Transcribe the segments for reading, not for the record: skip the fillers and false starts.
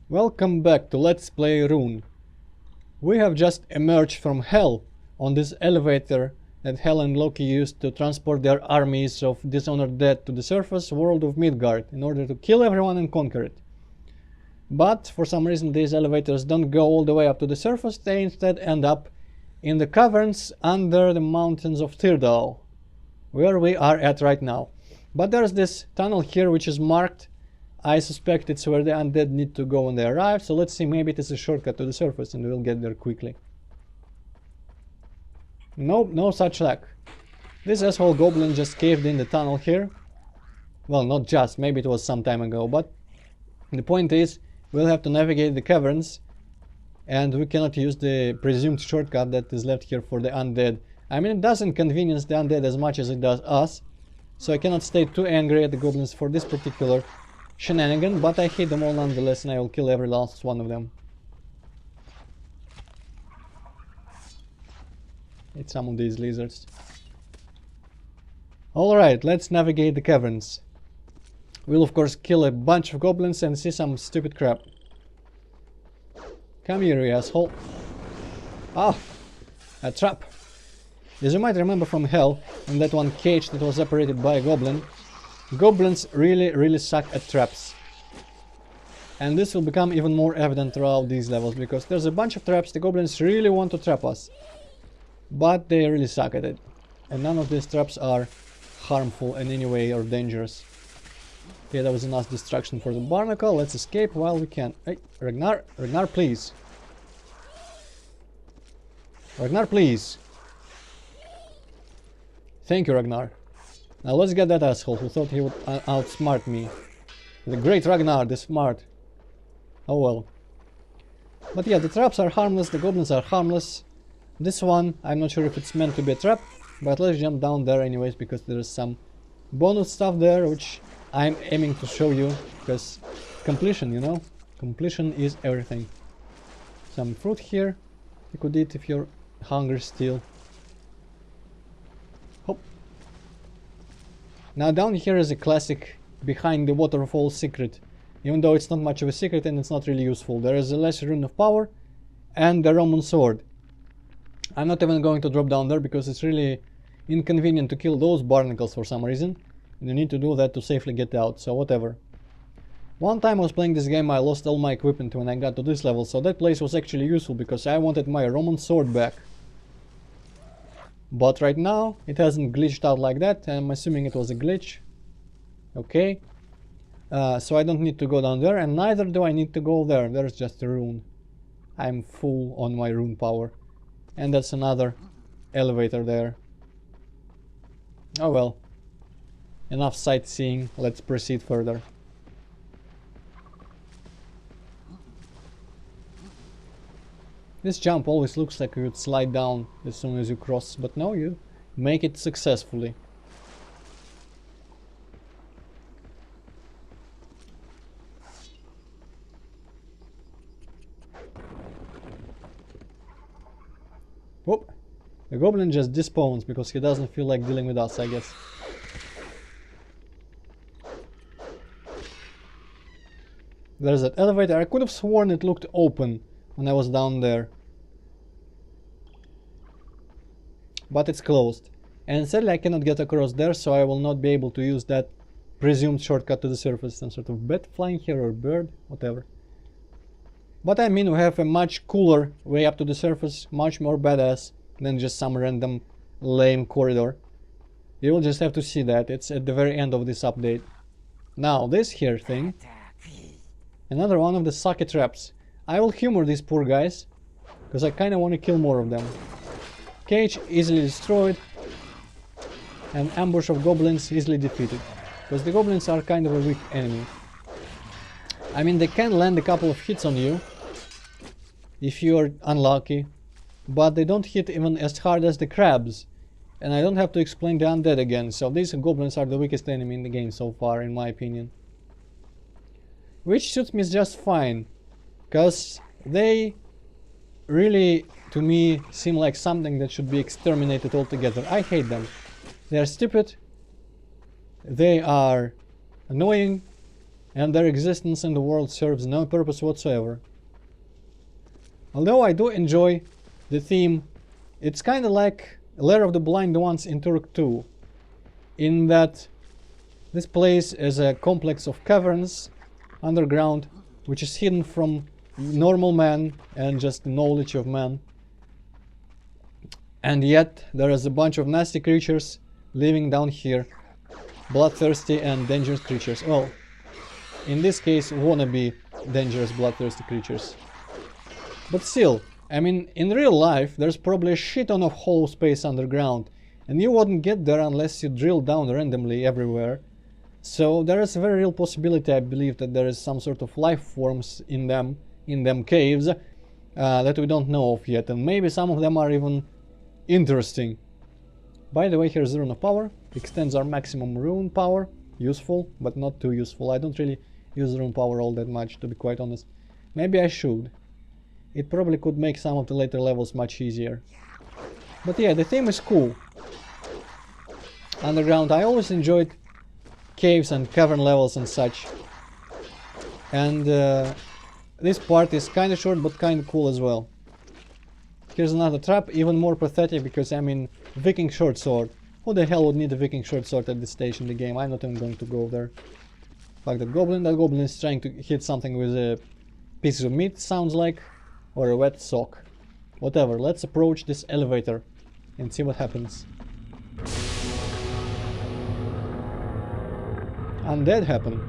Welcome back to Let's Play Rune. We have just emerged from Hell on this elevator that Hel and Loki used to transport their armies of dishonored dead to the surface world of Midgard in order to kill everyone and conquer it. But for some reason these elevators don't go all the way up to the surface, they instead end up in the caverns under the mountains of Tyrdal, where we are at right now. But there's this tunnel here which is marked. I suspect it's where the undead need to go when they arrive, so let's see, maybe it is a shortcut to the surface and we'll get there quickly. Nope, no such luck. This asshole goblin just caved in the tunnel here. Well, not just, maybe it was some time ago, but the point is, we'll have to navigate the caverns and we cannot use the presumed shortcut that is left here for the undead. I mean, it does inconvenience the undead as much as it does us, so I cannot stay too angry at the goblins for this particular shenanigan, but I hate them all nonetheless and I will kill every last one of them. Hate some of these lizards. Alright, let's navigate the caverns. We'll of course kill a bunch of goblins and see some stupid crap. Come here, you asshole. Ah! A trap. As you might remember from Hell, in that one cage that was operated by a goblin, goblins really suck at traps. And this will become even more evident throughout these levels, because there's a bunch of traps. The goblins really want to trap us, but they really suck at it. And none of these traps are harmful in any way or dangerous. Okay, that was a nice distraction for the barnacle. Let's escape while we can. Hey, Ragnar, Ragnar, please. Ragnar, please. Thank you, Ragnar. Now let's get that asshole who thought he would outsmart me. The great Ragnar, the smart. Oh well. But yeah, the traps are harmless, the goblins are harmless. This one, I'm not sure if it's meant to be a trap, but let's jump down there anyways, because there's some bonus stuff there, which I'm aiming to show you, because completion, you know? Completion is everything. Some fruit here, you could eat if you're hungry still. Hop. Now down here is a classic behind the waterfall secret. Even though it's not much of a secret and it's not really useful. There is a lesser rune of power and the Roman sword. I'm not even going to drop down there because it's really inconvenient to kill those barnacles for some reason. And you need to do that to safely get out, so whatever. One time I was playing this game, I lost all my equipment when I got to this level, so that place was actually useful because I wanted my Roman sword back. But right now, it hasn't glitched out like that. I'm assuming it was a glitch. Okay. So I don't need to go down there, and neither do I need to go there. There's just a rune. I'm full on my rune power. And that's another elevator there. Oh well. Enough sightseeing. Let's proceed further. This jump always looks like you would slide down as soon as you cross, but no, you make it successfully. Whoop! The goblin just despawns because he doesn't feel like dealing with us, I guess. There's that elevator. I could have sworn it looked open when I was down there. But it's closed. And sadly I cannot get across there, so I will not be able to use that presumed shortcut to the surface. Some sort of bat flying here or bird, whatever. But I mean, we have a much cooler way up to the surface, much more badass than just some random lame corridor. You will just have to see that. It's at the very end of this update. Now, this here thing, another one of the sucky traps. I will humor these poor guys, because I kind of want to kill more of them. Cage easily destroyed, and ambush of goblins easily defeated, because the goblins are kind of a weak enemy. I mean, they can land a couple of hits on you if you are unlucky, but they don't hit even as hard as the crabs. And I don't have to explain the undead again, so these goblins are the weakest enemy in the game so far, in my opinion. which suits me just fine, because they really, to me, seem like something that should be exterminated altogether. I hate them. They are stupid, they are annoying, and their existence in the world serves no purpose whatsoever. Although I do enjoy the theme, it's kind of like Lair of the Blind Ones in Turok 2, in that this place is a complex of caverns underground, which is hidden from normal man and just the knowledge of man. And yet there is a bunch of nasty creatures living down here, bloodthirsty and dangerous creatures. Well, in this case, wannabe dangerous bloodthirsty creatures. But still, I mean, in real life, there's probably a shit ton of hollow space underground, and you wouldn't get there unless you drill down randomly everywhere. So there is a very real possibility, I believe, that there is some sort of life forms in them caves that we don't know of yet, and maybe some of them are even interesting. By the way, here's the Rune of Power. Extends our maximum rune power. Useful, but not too useful. I don't really use rune power all that much, to be quite honest. Maybe I should. It probably could make some of the later levels much easier. But yeah, the theme is cool. Underground, I always enjoyed caves and cavern levels and such. And this part is kind of short but kind of cool as well. Here's another trap, even more pathetic because I mean Viking short sword. Who the hell would need a Viking short sword at this stage in the game? I'm not even going to go there. Like that goblin is trying to hit something with a piece of meat, sounds like, or a wet sock. Whatever, let's approach this elevator and see what happens. Undead happen.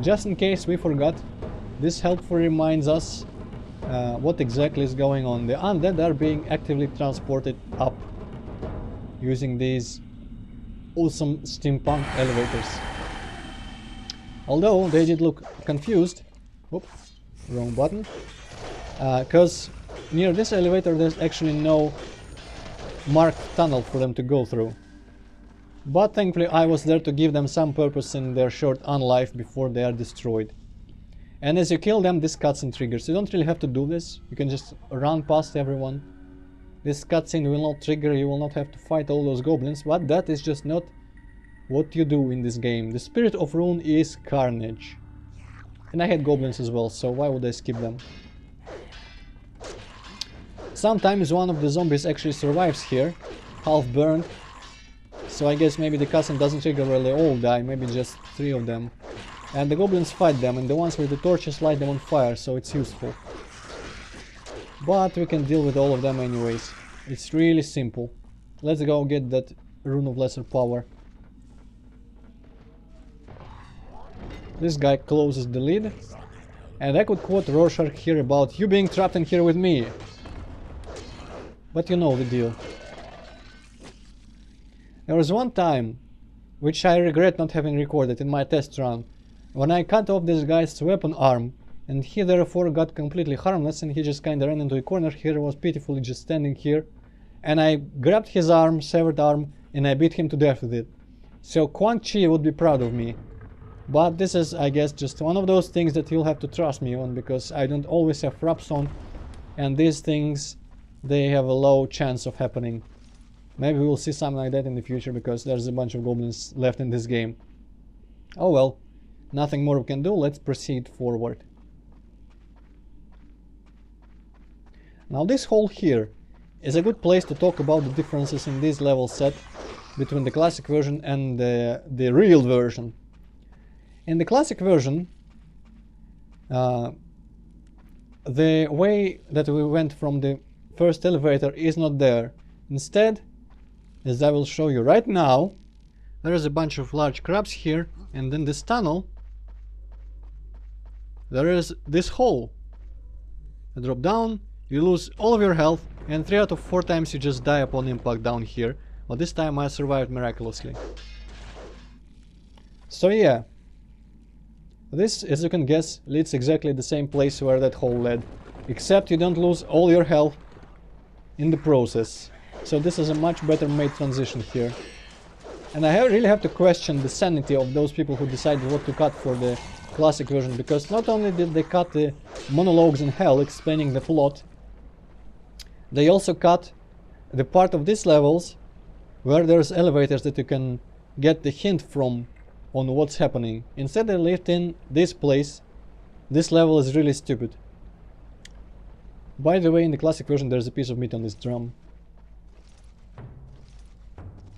Just in case we forgot, this helpfully reminds us what exactly is going on. The undead are being actively transported up using these awesome steampunk elevators. Although they did look confused. Whoop, wrong button. Because near this elevator there's actually no marked tunnel for them to go through. But thankfully I was there to give them some purpose in their short unlife before they are destroyed. And as you kill them, this cutscene triggers. You don't really have to do this, you can just run past everyone. This cutscene will not trigger, you will not have to fight all those goblins, but that is just not what you do in this game. The spirit of Rune is carnage. And I hate goblins as well, so why would I skip them? Sometimes one of the zombies actually survives here, half burned. So I guess maybe the cutscene doesn't trigger where they all die, maybe just 3 of them. And the goblins fight them, and the ones with the torches light them on fire, so it's useful. But we can deal with all of them anyways. It's really simple. Let's go get that Rune of Lesser Power. This guy closes the lid. And I could quote Rorschach here about you being trapped in here with me. But you know the deal. There was one time, which I regret not having recorded in my test run, when I cut off this guy's weapon arm, and he therefore got completely harmless, and he just kinda ran into a corner here, was pitifully just standing here, and I grabbed his arm, severed arm, and I beat him to death with it. So Quan Chi would be proud of me. But this is, I guess, just one of those things that you'll have to trust me on, because I don't always have fraps on, and these things, they have a low chance of happening. Maybe we'll see something like that in the future, because there's a bunch of goblins left in this game. Oh well, nothing more we can do, let's proceed forward. Now this hole here is a good place to talk about the differences in this level set between the classic version and the real version. In the classic version, the way that we went from the first elevator is not there. Instead, as I will show you right now, there is a bunch of large crabs here, and in this tunnel there is this hole. You drop down, you lose all of your health, and 3 out of 4 times you just die upon impact down here. But this time I survived miraculously. So yeah, this, as you can guess, leads exactly the same place where that hole led, except you don't lose all your health in the process. So this is a much better made transition here. And I really have to question the sanity of those people who decided what to cut for the classic version, because not only did they cut the monologues in hell explaining the plot, they also cut the part of these levels where there's elevators that you can get the hint from on what's happening. Instead they left in this place. This level is really stupid. By the way, in the classic version there's a piece of meat on this drum.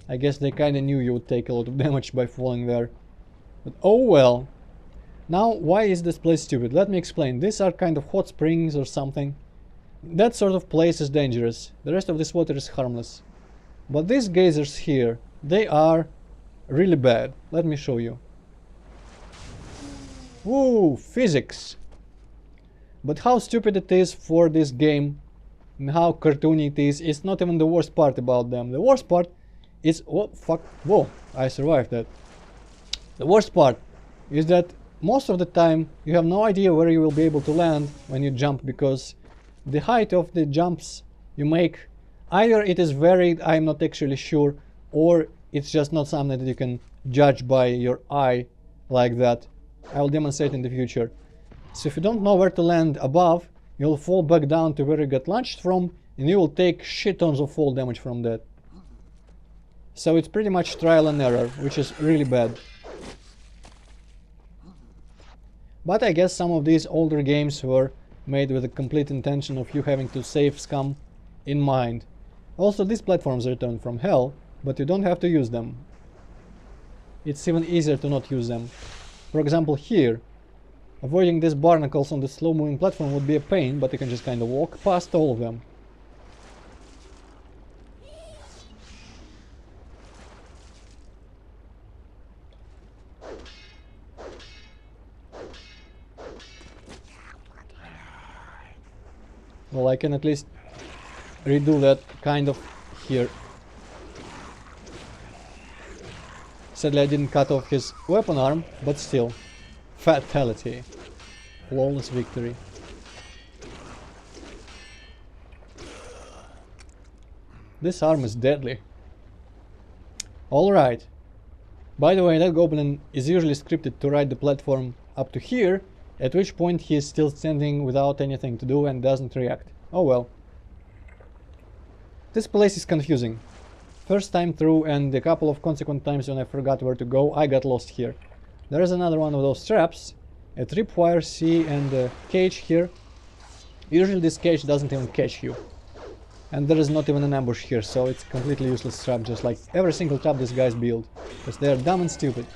I guess they kinda knew you would take a lot of damage by falling there. But oh well. Now, why is this place stupid? Let me explain. These are kind of hot springs or something. That sort of place is dangerous. The rest of this water is harmless. But these geysers here, they are really bad. Let me show you. Woo, physics! But how stupid it is for this game and how cartoony it is not even the worst part about them. The worst part is... oh, fuck. Whoa, I survived that. The worst part is that most of the time you have no idea where you will be able to land when you jump, because the height of the jumps you make, either it is varied, I'm not actually sure, or it's just not something that you can judge by your eye like that. I will demonstrate in the future. So if you don't know where to land above, you'll fall back down to where you got launched from, and you will take shit tons of fall damage from that. So it's pretty much trial and error, which is really bad. But I guess some of these older games were made with the complete intention of you having to save scum in mind. Also, these platforms return from hell, but you don't have to use them. It's even easier to not use them. For example, here, avoiding these barnacles on the slow-moving platform would be a pain, but you can just kind of walk past all of them. Well, I can at least redo that kind of here. Sadly, I didn't cut off his weapon arm, but still. Fatality. Flawless victory. This arm is deadly. Alright. By the way, that goblin is usually scripted to ride the platform up to here, at which point he is still standing without anything to do and doesn't react. Oh well. This place is confusing. First time through and a couple of consequent times when I forgot where to go, I got lost here. There is another one of those traps, a tripwire C and a cage here. Usually this cage doesn't even catch you. And there is not even an ambush here, so it's a completely useless trap, just like every single trap this guy's build, because they are dumb and stupid.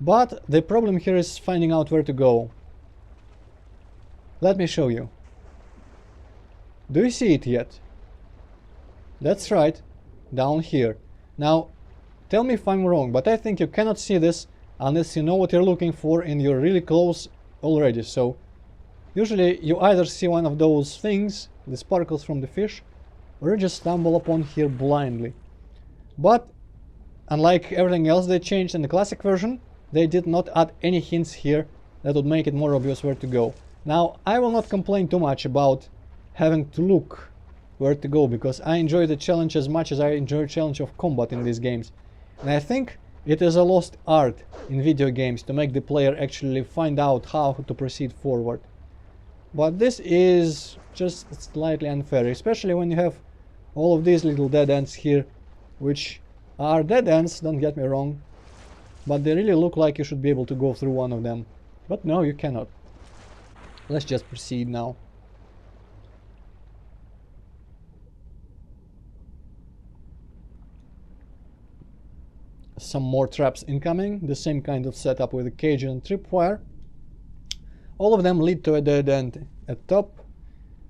But the problem here is finding out where to go. Let me show you. Do you see it yet? That's right, down here. Now, tell me if I'm wrong, but I think you cannot see this unless you know what you're looking for and you're really close already. So, usually you either see one of those things, the sparkles from the fish, or you just stumble upon here blindly. But, unlike everything else they changed in the classic version, they did not add any hints here that would make it more obvious where to go. Now, I will not complain too much about having to look where to go, because I enjoy the challenge as much as I enjoy the challenge of combat in these games. And I think it is a lost art in video games to make the player actually find out how to proceed forward. But this is just slightly unfair, especially when you have all of these little dead ends here, which are dead ends, don't get me wrong, but they really look like you should be able to go through one of them. But no, you cannot. Let's just proceed now. Some more traps incoming, the same kind of setup with a cage and tripwire. All of them lead to a dead end at top,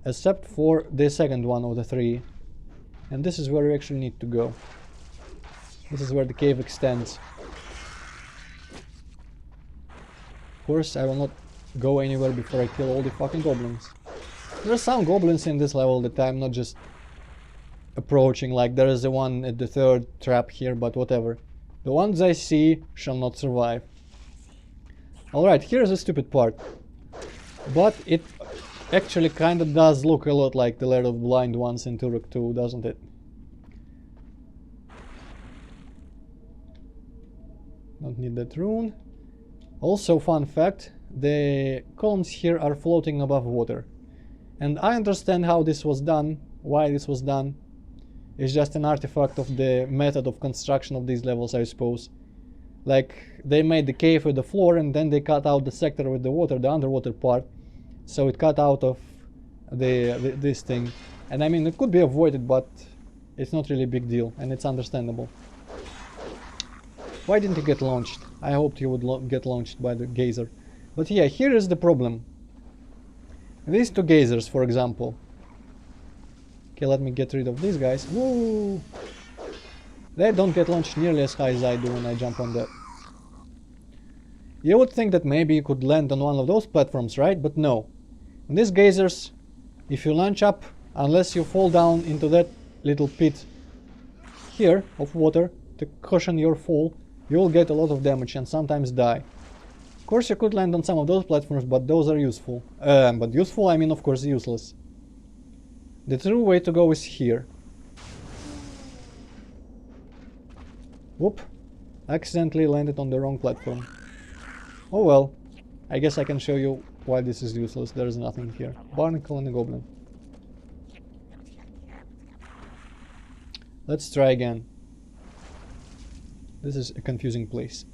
except for the second one of the three. And this is where you actually need to go. This is where the cave extends. Of course, I will not go anywhere before I kill all the fucking goblins. There are some goblins in this level that I'm not just approaching, like there is the one at the third trap here, but whatever. The ones I see shall not survive. Alright, here's the stupid part. But it actually kinda does look a lot like the Lair of Blind ones in Turok 2, doesn't it? Don't need that rune. Also, fun fact, the columns here are floating above water. And I understand how this was done, why this was done. It's just an artifact of the method of construction of these levels, I suppose. Like, they made the cave with the floor and then they cut out the sector with the water, the underwater part. So it cut out of this thing. And I mean, it could be avoided, but it's not really a big deal, and it's understandable. Why didn't you get launched? I hoped you would get launched by the geyser. But yeah, here is the problem. These two geysers, for example. Okay, let me get rid of these guys. Woo! They don't get launched nearly as high as I do when I jump on that. You would think that maybe you could land on one of those platforms, right? But no. In these geysers, if you launch up, unless you fall down into that little pit here of water to cushion your fall, you will get a lot of damage and sometimes die. Of course you could land on some of those platforms, but those are useful. But useful, I mean of course useless. The true way to go is here. Whoop! Accidentally landed on the wrong platform. Oh well, I guess I can show you why this is useless. There's nothing here. Barnacle and a goblin. Let's try again. This is a confusing place.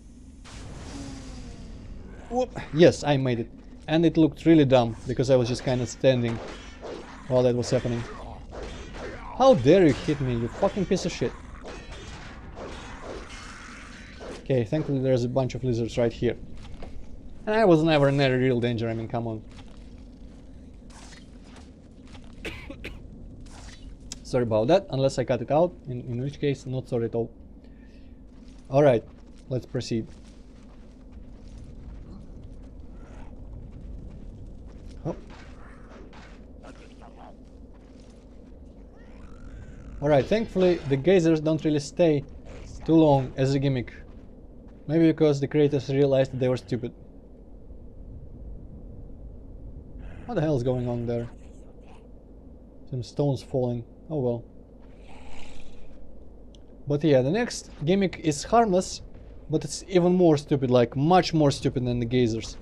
Whoop! Yes, I made it. And it looked really dumb, because I was just kind of standing while that was happening. How dare you hit me, you fucking piece of shit. Okay, thankfully there's a bunch of lizards right here. And I was never in any real danger, I mean, come on. Sorry about that, unless I cut it out, in which case, not sorry at all. Alright, let's proceed. Oh. Alright, thankfully the geysers don't really stay too long as a gimmick. Maybe because the creators realized that they were stupid. What the hell is going on there? Some stones falling. Oh well. But yeah, the next gimmick is harmless, but it's even more stupid, like much more stupid than the geysers.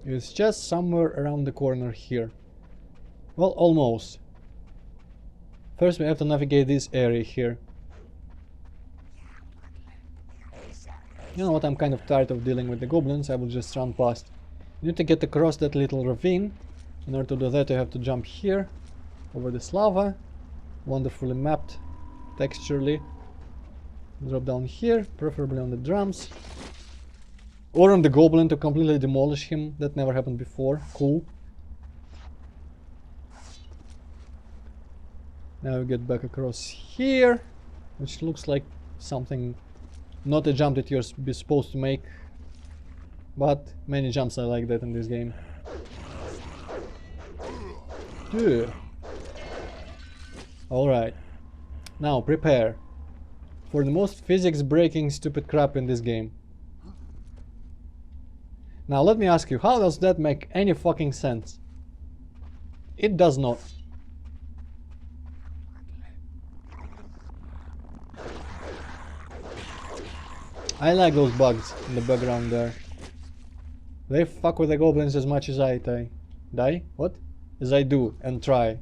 It's just somewhere around the corner here. Well, almost. First we have to navigate this area here. You know what, I'm kind of tired of dealing with the goblins, I will just run past. You need to get across that little ravine. In order to do that you have to jump here, over this lava. Wonderfully mapped, texturally. Drop down here, preferably on the drums. Or on the goblin to completely demolish him, that never happened before, cool. Now we get back across here, which looks like something, not a jump that you're supposed to make, but many jumps are like that in this game. Yeah. Alright, now prepare for the most physics breaking stupid crap in this game. Now let me ask you, how does that make any fucking sense? It does not. I like those bugs in the background there. They fuck with the goblins as much as I die? What? As I do and try.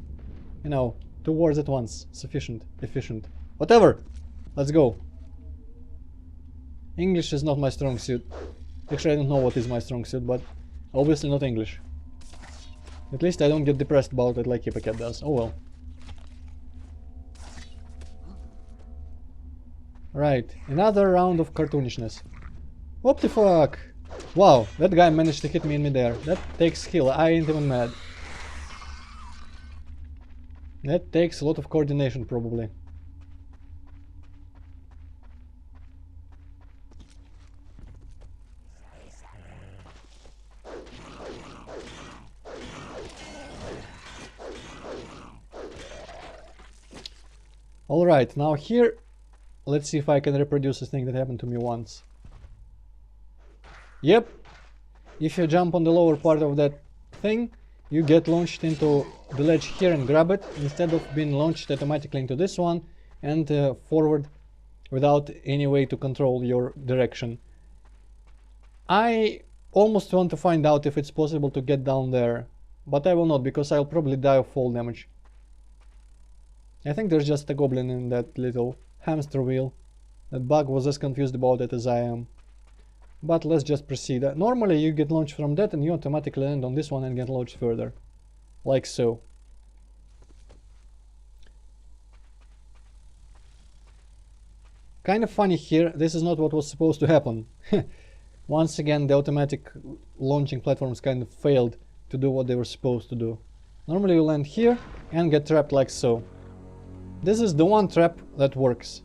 You know, 2 words at once. Sufficient. Efficient. Whatever! Let's go. English is not my strong suit. Actually, I don't know what is my strong suit, but obviously not English. At least I don't get depressed about it like Hippocat does. Oh well. Right, another round of cartoonishness. What the fuck? Wow, that guy managed to hit me in midair. That takes skill, I ain't even mad. That takes a lot of coordination, probably. Alright, now here, let's see if I can reproduce this thing that happened to me once. Yep, if you jump on the lower part of that thing, you get launched into the ledge here and grab it, instead of being launched automatically into this one and forward without any way to control your direction. I almost want to find out if it's possible to get down there, but I will not, because I'll probably die of fall damage. I think there's just a goblin in that little hamster wheel. That bug was as confused about it as I am. But let's just proceed. Normally you get launched from that and you automatically land on this one and get launched further. Like so. Kind of funny here, this is not what was supposed to happen. Once again, the automatic launching platforms kind of failed to do what they were supposed to do. Normally you land here and get trapped like so. This is the one trap that works.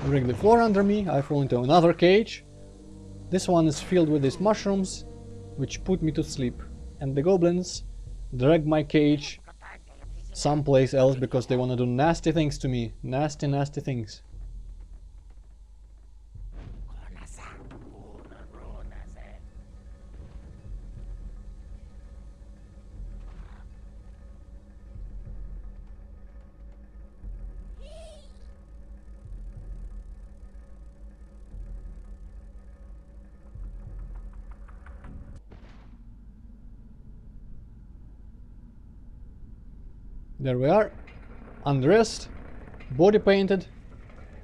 Break the floor under me, I fall into another cage. This one is filled with these mushrooms, which put me to sleep. And the goblins drag my cage someplace else because they want to do nasty things to me. Nasty, nasty things. There we are, undressed, body painted.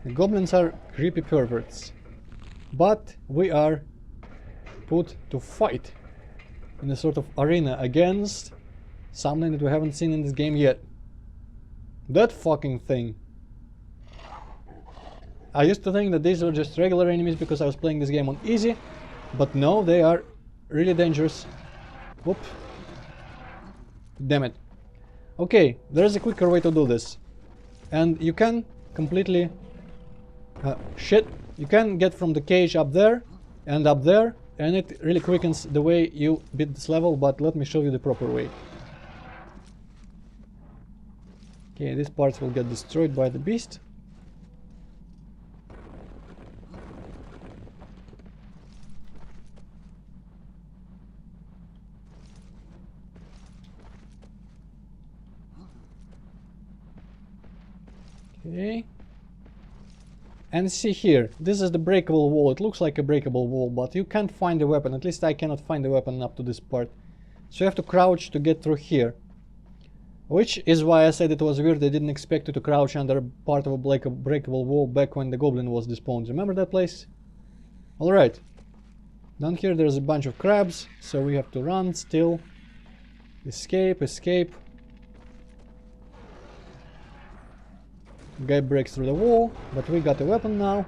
The goblins are creepy perverts. But we are put to fight in a sort of arena against something that we haven't seen in this game yet. That fucking thing. I used to think that these were just regular enemies because I was playing this game on easy, but no, they are really dangerous. Whoop. Damn it. Okay, there's a quicker way to do this. And you can completely... you can get from the cage up there, and it really quickens the way you beat this level, but let me show you the proper way. Okay, these parts will get destroyed by the beast. Okay. And see here, this is the breakable wall. It looks like a breakable wall, but you can't find a weapon. At least I cannot find a weapon up to this part. So you have to crouch to get through here. Which is why I said it was weird. They didn't expect you to crouch under part of a breakable wall back when the goblin was despawned. Remember that place? Alright. Down here there's a bunch of crabs, so we have to run still. Escape, escape. Guy breaks through the wall, but we got a weapon now.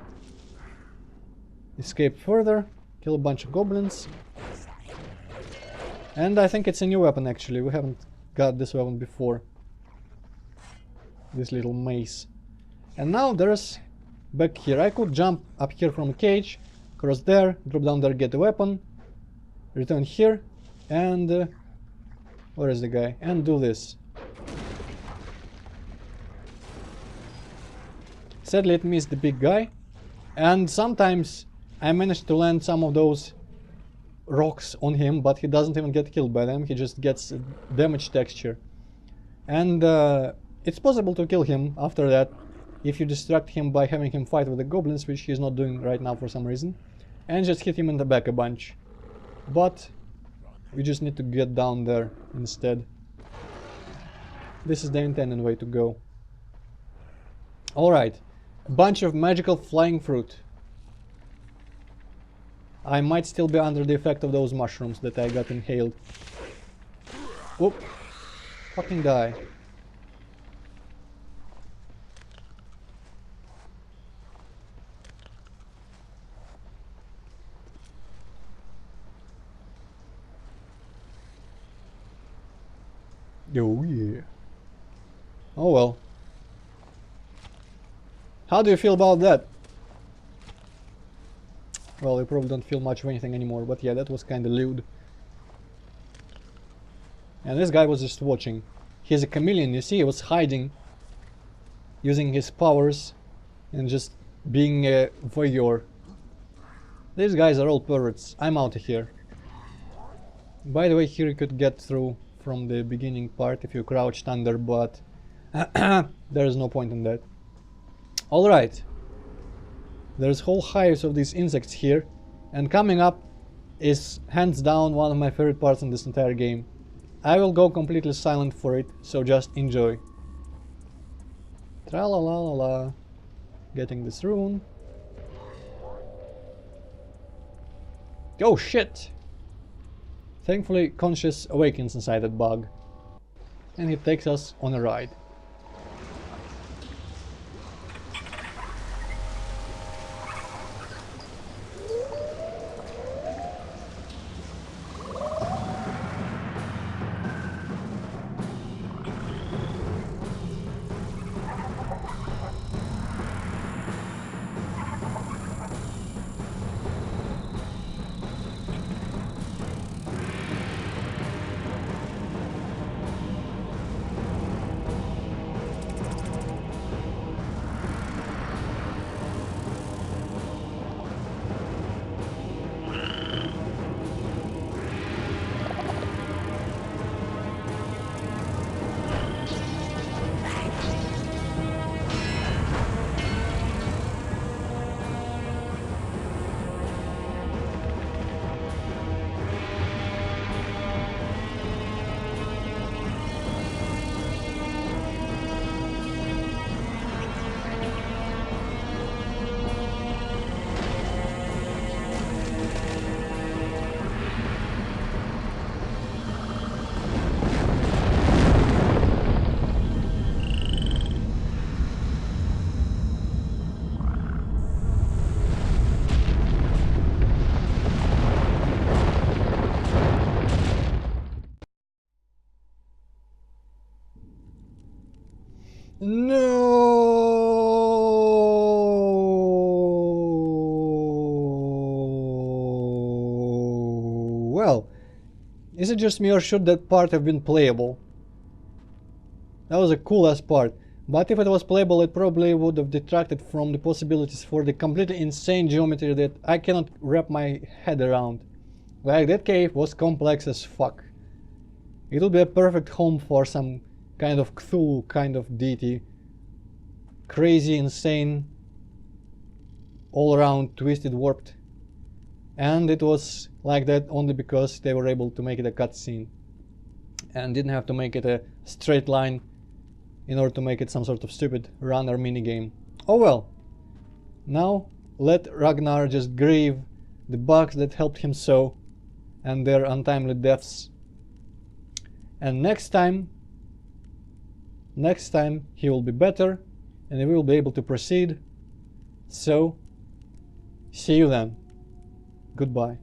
Escape further, kill a bunch of goblins. And I think it's a new weapon actually, we haven't got this weapon before. This little mace. And now there's back here. I could jump up here from a cage, cross there, drop down there, get a weapon, return here, and where is the guy? And do this. Sadly, it missed the big guy, and sometimes I managed to land some of those rocks on him, but he doesn't even get killed by them, he just gets damage texture. And it's possible to kill him after that if you distract him by having him fight with the goblins, which he's not doing right now for some reason, and just hit him in the back a bunch. But we just need to get down there instead. This is the intended way to go. Alright. Bunch of magical flying fruit. I might still be under the effect of those mushrooms that I got inhaled. Whoop. Fucking die. Oh yeah. Oh well. How do you feel about that? Well, you probably don't feel much of anything anymore, but yeah, that was kinda lewd. And this guy was just watching. He's a chameleon, you see, he was hiding, using his powers, and just being a voyeur. These guys are all perverts. I'm out of here. By the way, here you could get through from the beginning part if you crouched under, but there's no point in that. Alright. There's whole hives of these insects here, and coming up is hands down one of my favorite parts in this entire game. I will go completely silent for it, so just enjoy. Tra la la la la. Getting this rune. Oh shit! Thankfully, Conscious awakens inside that bug, and he takes us on a ride. No. Well, is it just me or should that part have been playable? That was a cool ass part. But if it was playable, it probably would have detracted from the possibilities for the completely insane geometry that I cannot wrap my head around. Like, that cave was complex as fuck. It would be a perfect home for some kind of Cthulhu kind of deity. Crazy, insane, all around twisted, warped. And it was like that only because they were able to make it a cutscene and didn't have to make it a straight line in order to make it some sort of stupid runner minigame. Oh well. Now let Ragnar just grieve the bugs that helped him so and their untimely deaths. And next time he will be better and we will be able to proceed. So, see you then. Goodbye.